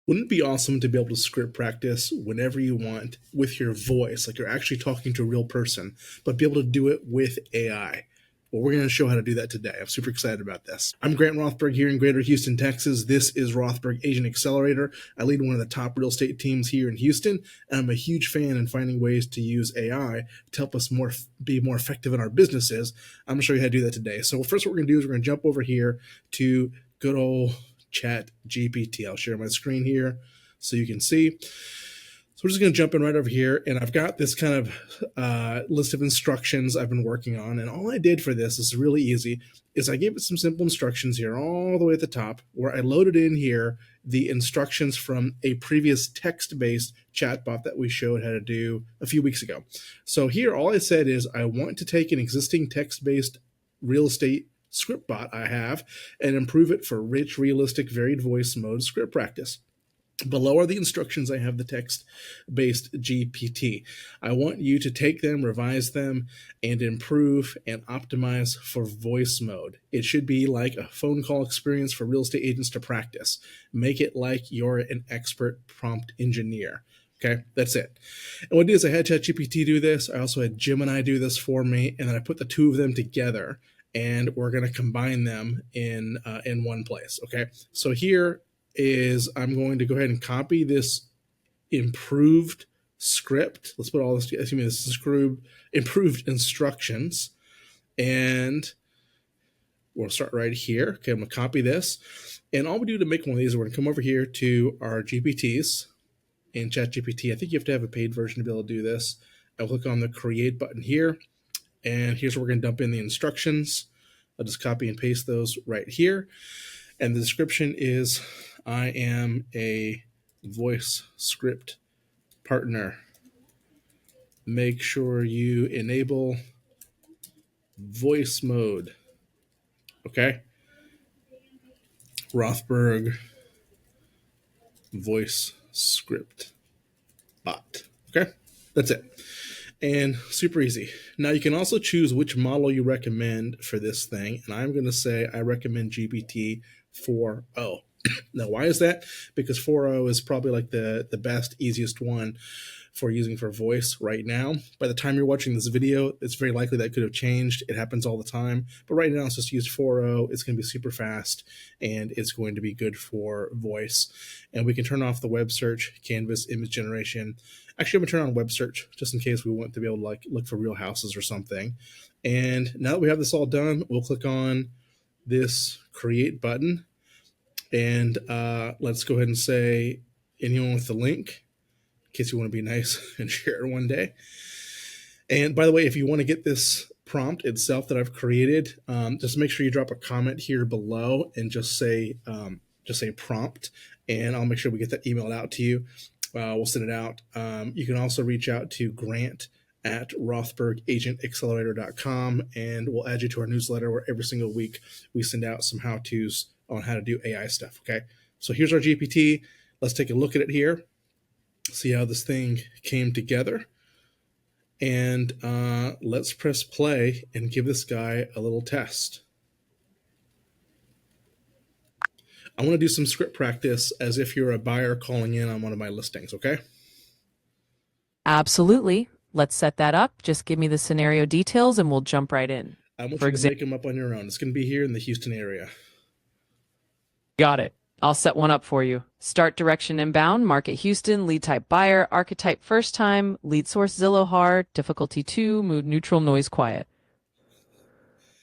Wouldn't it be awesome to be able to script practice whenever you want with your voice, like you're actually talking to a real person, but be able to do it with AI? Well, we're going to show how to do that today. I'm super excited about this. I'm Grant Rothberg here in Greater Houston, Texas. This is Rothberg Agent Accelerator. I lead one of the top real estate teams here in Houston, and I'm a huge fan in finding ways to use AI to help us be more effective in our businesses. I'm going to show you how to do that today. So first, what we're going to do is we're going to jump over here to good old ChatGPT. I'll share my screen here so you can see. So we're just going to jump in right over here, and I've got this kind of list of instructions I've been working on, and all I did for this is really easy, is I gave it some simple instructions here all the way at the top, where I loaded in here the instructions from a previous text-based chatbot that we showed how to do a few weeks ago. So here, all I said is I want to take an existing text-based real estate script bot I have and improve it for rich, realistic, varied voice mode script practice. Below are the instructions I have the text-based GPT. I want you to take them, revise them, and improve and optimize for voice mode. It should be like a phone call experience for real estate agents to practice. Make it like you're an expert prompt engineer. Okay, that's it. And what I did is I had ChatGPT do this. I also had Gemini do this for me, and then I put the two of them together, and we're going to combine them in one place. Okay, so here is I'm going to go ahead and copy this improved script. Let's put all this together. This is improved instructions, and we'll start right here. Okay, I'm going to copy this, and all we do to make one of these is we're going to come over here to our GPTs in ChatGPT. I think you have to have a paid version to be able to do this. I'll click on the create button here, and here's where we're going to dump in the instructions. I'll just copy and paste those right here. And the description is, I am a voice script partner. Make sure you enable voice mode. Okay. Rothberg voice script bot. Okay. That's it. And super easy. Now you can also choose which model you recommend for this thing. And I'm going to say I recommend GPT 4.0. Now, why is that? Because 4.0 is probably like the best, easiest one for using for voice right now. By the time you're watching this video, it's very likely that could have changed. It happens all the time. But right now, it's just use 4.0. It's going to be super fast, and it's going to be good for voice. And we can turn off the web search, canvas, image generation. Actually, I'm going to turn on web search just in case we want to be able to look for real houses or something. And now that we have this all done, we'll click on this create button. And let's go ahead and say anyone with the link, in case you want to be nice and share it one day. And by the way, if you want to get this prompt itself that I've created, just make sure you drop a comment here below and just say prompt, and I'll make sure we get that emailed out to you. We'll send it out. You can also reach out to Grant at rothbergagentaccelerator.com, and we'll add you to our newsletter where every single week we send out some how-tos on how to do AI stuff. Okay, so here's our GPT. Let's take a look at it here, see how this thing came together, and let's press play and give this guy a little test. I want to do some script practice as if you're a buyer calling in on one of my listings, okay? Absolutely. Let's set that up. Just give me the scenario details and we'll jump right in. I want you to make them up on your own. It's going to be here in the Houston area. Got it. I'll set one up for you. Start direction inbound, market Houston, lead type buyer, archetype first time, lead source Zillow hard, difficulty 2, mood neutral, noise quiet.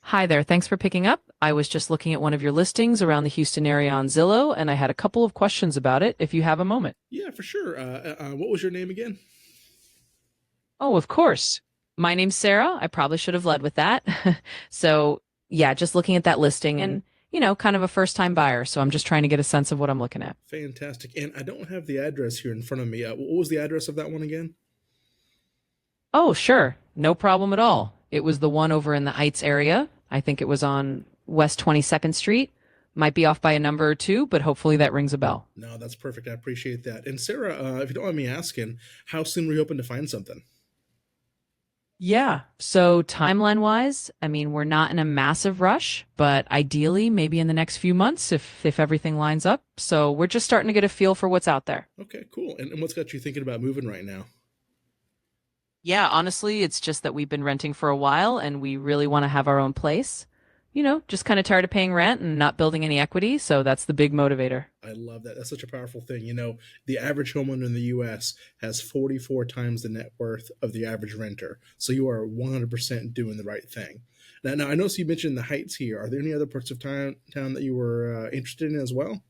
Hi there, thanks for picking up. I was just looking at one of your listings around the Houston area on Zillow, and I had a couple of questions about it, if you have a moment. Yeah, for sure. What was your name again? Oh, of course. My name's Sarah. I probably should have led with that. So, yeah, just looking at that listing and, kind of a first-time buyer. So I'm just trying to get a sense of what I'm looking at. Fantastic. And I don't have the address here in front of me. What was the address of that one again? Oh, sure. No problem at all. It was the one over in the Heights area. I think it was on West 22nd Street. Might be off by a number or two, but hopefully that rings a bell. No, that's perfect. I appreciate that. And Sarah, if you don't mind me asking, how soon were you hoping to find something? Yeah. So timeline wise, I mean, we're not in a massive rush, but ideally maybe in the next few months if everything lines up. So we're just starting to get a feel for what's out there. Okay, cool. And what's got you thinking about moving right now? Yeah, honestly, it's just that we've been renting for a while and we really want to have our own place. Just kind of tired of paying rent and not building any equity, so that's the big motivator. I love that. That's such a powerful thing. The average homeowner in the US has 44 times the net worth of the average renter. So you are 100% doing the right thing. Now I noticed you mentioned the Heights here. Are there any other parts of town that you were interested in as well?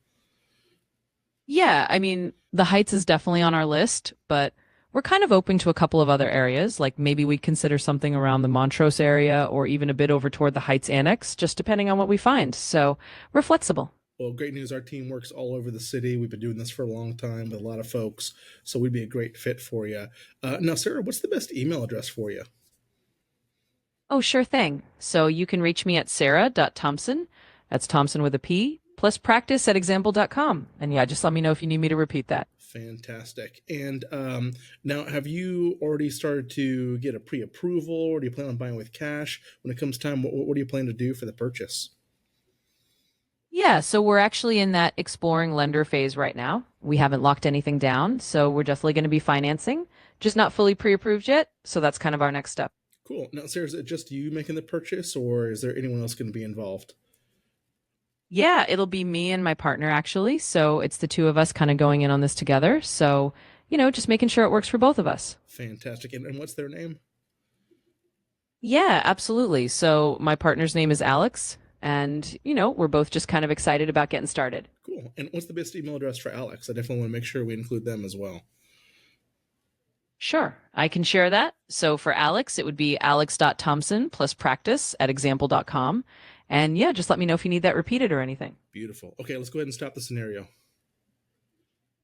Yeah, I mean, the Heights is definitely on our list, but we're kind of open to a couple of other areas. Like maybe we'd consider something around the Montrose area or even a bit over toward the Heights Annex, just depending on what we find. So we're flexible. Well, great news. Our team works all over the city. We've been doing this for a long time with a lot of folks. So we'd be a great fit for you. Now, Sarah, what's the best email address for you? Oh, sure thing. So you can reach me at sarah.thompson, that's Thompson with a P, plus practice at example.com. And yeah, just let me know if you need me to repeat that. Fantastic. And now, have you already started to get a pre approval, or do you plan on buying with cash? When it comes time, what do you plan to do for the purchase? Yeah, so we're actually in that exploring lender phase right now. We haven't locked anything down, so we're definitely going to be financing, just not fully pre-approved yet. So that's kind of our next step. Cool. Now, Sarah, is it just you making the purchase, or is there anyone else going to be involved? Yeah, it'll be me and my partner actually. So it's the two of us kind of going in on this together. So, just making sure it works for both of us. Fantastic. And what's their name? Yeah, absolutely. So my partner's name is Alex, and, we're both just kind of excited about getting started. Cool. And what's the best email address for Alex? I definitely want to make sure we include them as well. Sure, I can share that. So for Alex, it would be alex.thompson plus practice at example.com. And yeah, just let me know if you need that repeated or anything. Beautiful. Okay, let's go ahead and stop the scenario.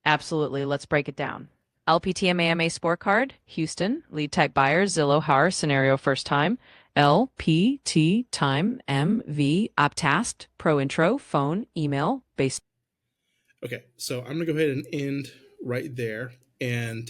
Absolutely. Let's break it down. LPTMAMA scorecard, Houston, lead type buyer, Zillow, Har, scenario first time, LPT time, MV, optasked, pro intro, phone, email, base. Okay, so I'm gonna go ahead and end right there. And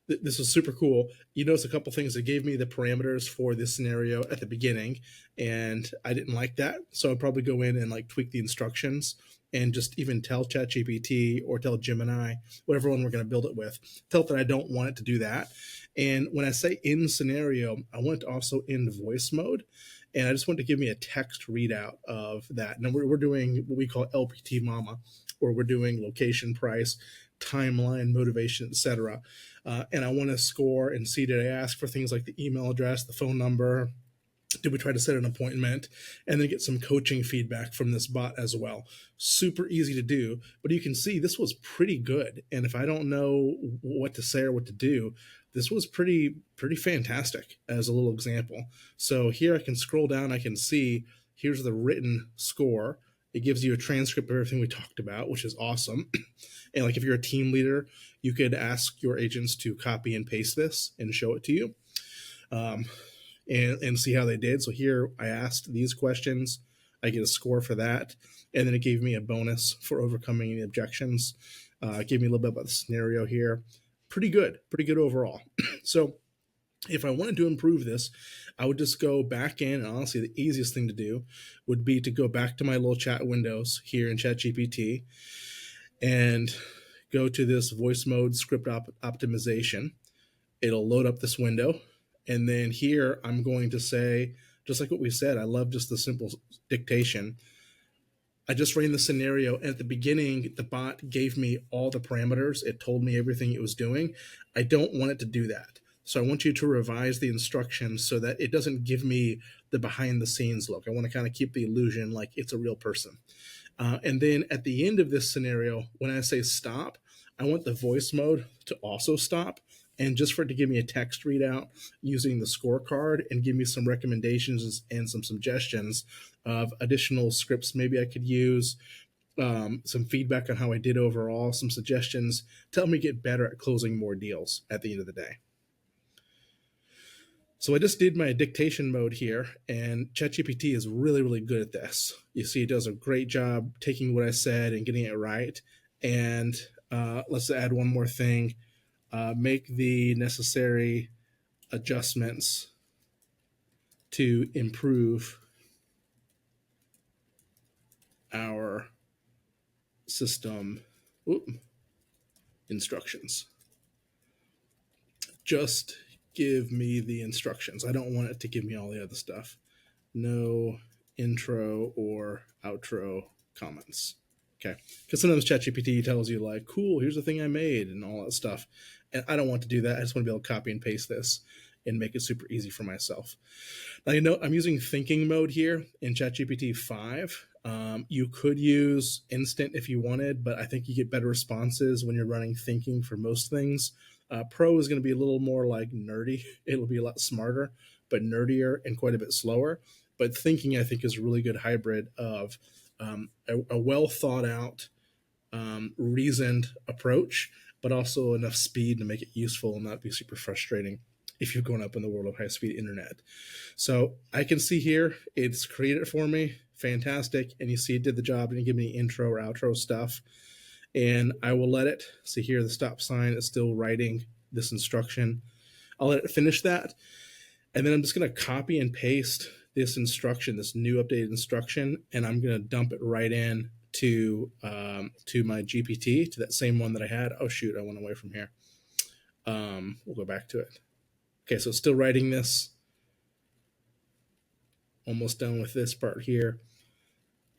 this was super cool. You notice a couple things. It gave me the parameters for this scenario at the beginning, and I didn't like that. So I'd probably go in and like tweak the instructions and just even tell ChatGPT or tell Gemini, whatever one we're going to build it with, tell it that I don't want it to do that. And when I say in scenario, I want it to also in voice mode. And I just want to give me a text readout of that. Now we're doing what we call LPT Mama, where we're doing location, price, timeline, motivation, etc. And I want to score and see, did I ask for things like the email address, the phone number? Did we try to set an appointment? And then get some coaching feedback from this bot as well. Super easy to do, but you can see this was pretty good. And if I don't know what to say or what to do, this was pretty fantastic as a little example. So here I can scroll down, I can see here's the written score. It gives you a transcript of everything we talked about, which is awesome. And like if you're a team leader, you could ask your agents to copy and paste this and show it to you. And see how they did. So here I asked these questions. I get a score for that. And then it gave me a bonus for overcoming any objections. It gave me a little bit about the scenario here. Pretty good overall. So if I wanted to improve this, I would just go back in. And honestly, the easiest thing to do would be to go back to my little chat windows here in ChatGPT and go to this voice mode script optimization. It'll load up this window. And then here I'm going to say, just like what we said, I love just the simple dictation. I just ran the scenario. And at the beginning, the bot gave me all the parameters. It told me everything it was doing. I don't want it to do that. So I want you to revise the instructions so that it doesn't give me the behind the scenes look. I want to kind of keep the illusion like it's a real person. And then at the end of this scenario, when I say stop, I want the voice mode to also stop, and just for it to give me a text readout using the scorecard and give me some recommendations and some suggestions of additional scripts maybe I could use, some feedback on how I did overall, some suggestions to help me get better at closing more deals at the end of the day. So I just did my dictation mode here, and ChatGPT is really good at this. You see, it does a great job taking what I said and getting it right. And let's add one more thing. Make the necessary adjustments to improve our system instructions. Just give me the instructions. I don't want it to give me all the other stuff. No intro or outro comments. Okay. Because sometimes ChatGPT tells you, like, cool, here's the thing I made and all that stuff. And I don't want to do that. I just want to be able to copy and paste this and make it super easy for myself. Now, you know, I'm using thinking mode here in ChatGPT 5. You could use instant if you wanted, but I think you get better responses when you're running thinking for most things. Pro is going to be a little more like nerdy. It'll be a lot smarter, but nerdier and quite a bit slower. But thinking, I think, is a really good hybrid of a well thought out, reasoned approach, but also enough speed to make it useful and not be super frustrating if you're going up in the world of high speed internet. So I can see here it's created it for me. Fantastic. And you see it did the job and give me intro or outro stuff. And I will let it. See here, the stop sign is still writing this instruction. I'll let it finish that. And then I'm just going to copy and paste this instruction, this new updated instruction, and I'm going to dump it right in to my GPT, to that same one that I had. Oh, shoot, I went away from here. We'll go back to it. Okay, so it's still writing this. Almost done with this part here.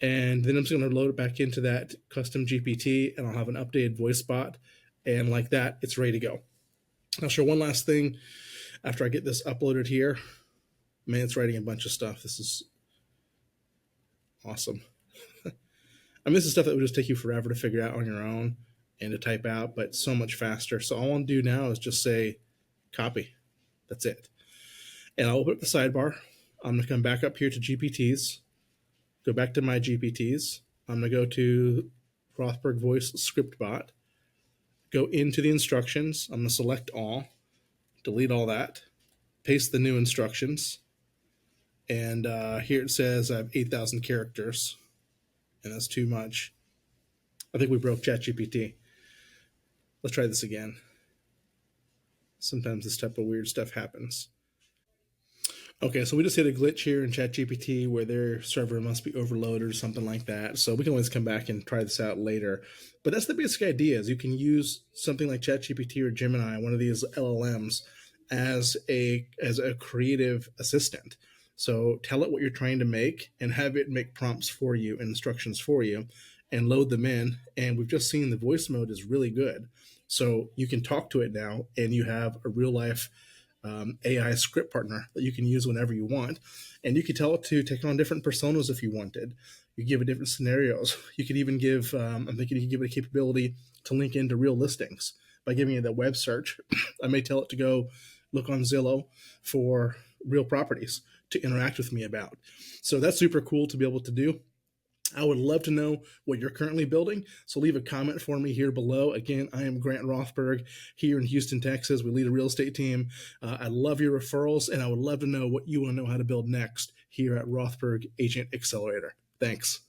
And then I'm just going to load it back into that custom GPT, and I'll have an updated voice bot. And like that, it's ready to go. I'll show one last thing after I get this uploaded here. Man, it's writing a bunch of stuff. This is awesome. I mean, this is stuff that would just take you forever to figure out on your own and to type out, but so much faster. So all I want to do now is just say copy. That's it. And I'll open up the sidebar. I'm going to come back up here to GPTs, go back to my GPTs. I'm going to go to Rothberg Voice Script Bot, go into the instructions. I'm going to select all, delete all that, paste the new instructions. And here it says I have 8,000 characters, and that's too much. I think we broke ChatGPT. Let's try this again. Sometimes this type of weird stuff happens. Okay, so we just hit a glitch here in ChatGPT where their server must be overloaded or something like that. So we can always come back and try this out later. But that's the basic idea, is you can use something like ChatGPT or Gemini, one of these LLMs, as a creative assistant. So tell it what you're trying to make and have it make prompts for you and instructions for you and load them in. And we've just seen the voice mode is really good. So you can talk to it now and you have a real life AI script partner that you can use whenever you want. And you could tell it to take on different personas if you wanted. You give it different scenarios. You could even give, I'm thinking you could give it a capability to link into real listings by giving it a web search. I may tell it to go look on Zillow for real properties to interact with me about. So that's super cool to be able to do. I would love to know what you're currently building, so leave a comment for me here below. Again, I am Grant Rothberg here in Houston, Texas. We lead a real estate team. I love your referrals, and I would love to know what you want to know how to build next here at Rothberg Agent Accelerator. Thanks.